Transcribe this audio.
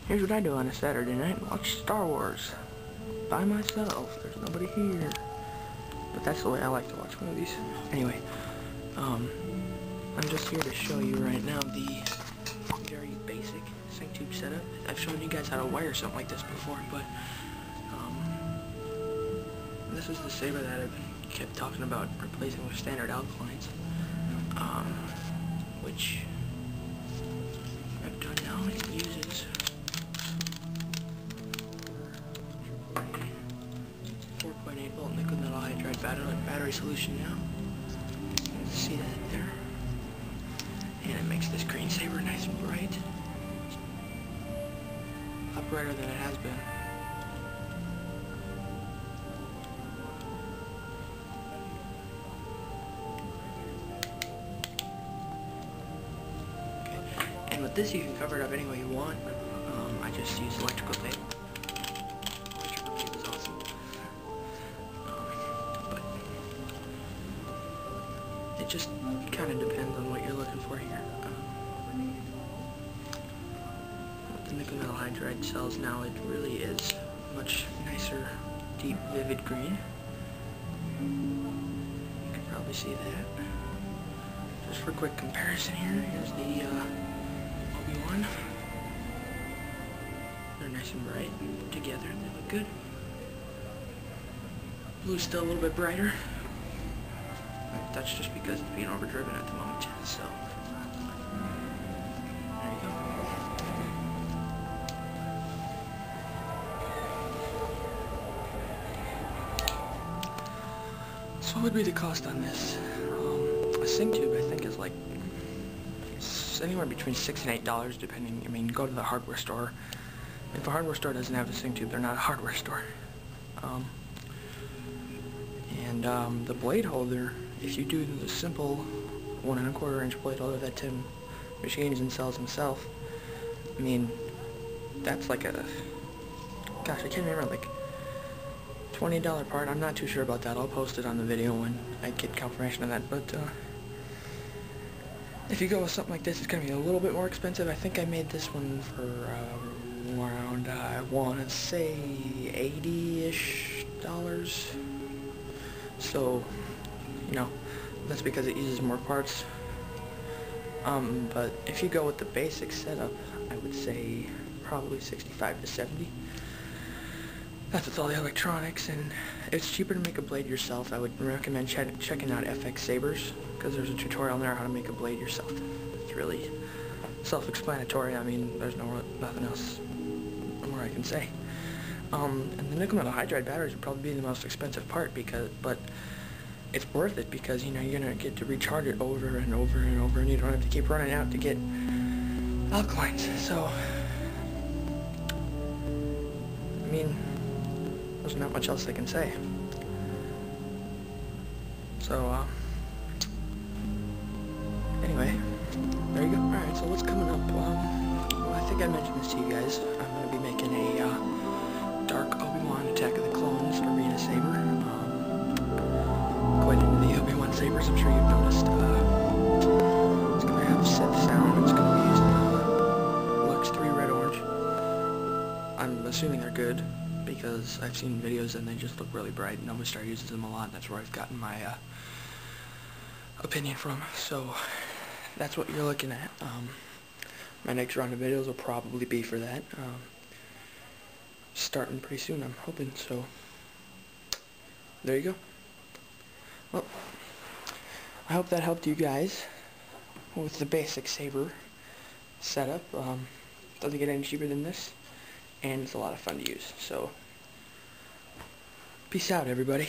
Here's what I do on a Saturday night. Watch Star Wars. By myself. There's nobody here. But that's the way I like to watch movies. Anyway, I'm just here to show you right now the very basic sync tube setup. I've shown you guys how to wire something like this before, but this is the saber that I've kept talking about replacing with standard alkalines, which I've done now. It uses 4.8 volt nickel metal hydride battery solution now. You can see that there. And it makes this green saber nice and bright. A lot brighter than it has been. Okay. And with this you can cover it up any way you want. I just use electrical tape. Electrical tape is awesome. But it just kind of depends on what you're looking for here. With the nickel metal hydride cells now, it really is much nicer, deep, vivid green. You can probably see that. Just for quick comparison here, here's the Obi-Wan. They're nice and bright together. They look good. Blue's still a little bit brighter. That's just because it's being overdriven at the moment, so there you go. So what would be the cost on this? A sync tube I think is like anywhere between $6 and $8 depending. I mean, go to the hardware store. If a hardware store doesn't have a sync tube, they're not a hardware store. The blade holder, if you do the simple 1 1/4 inch blade holder that Tim machines and sells himself, I mean, that's like a, gosh, I can't remember, like $20 part. I'm not too sure about that. I'll post it on the video when I get confirmation of that. But if you go with something like this, it's going to be a little bit more expensive. I think I made this one for around, I want to say $80-ish. So, you know, that's because it uses more parts. But if you go with the basic setup, I would say probably 65 to 70. That's with all the electronics, and it's cheaper to make a blade yourself. I would recommend checking out FX Sabers, because there's a tutorial there on how to make a blade yourself. It's really self-explanatory. I mean, there's nothing else more I can say. And the nickel metal hydride batteries would probably be the most expensive part, but it's worth it because, you know, you're gonna get to recharge it over and over and over, and you don't have to keep running out to get alkalines. So, I mean, there's not much else I can say. So, anyway, there you go. Alright, so what's coming up? Well, I think I mentioned this to you guys. I'm going to be making a Dark Obi-Wan Attack of the Clones Arena Saber. Quite into the Obi-Wan sabers, I'm sure you've noticed. It's going to have Sith sound. It's going to be using Lux 3 Red Orange. I'm assuming they're good, because I've seen videos and they just look really bright, and Nova Star uses them a lot. That's where I've gotten my opinion from. So that's what you're looking at. My next round of videos will probably be for that. Starting pretty soon, I'm hoping. So there you go. Well, I hope that helped you guys with the basic saber setup. Doesn't get any cheaper than this, and it's a lot of fun to use. So peace out, everybody.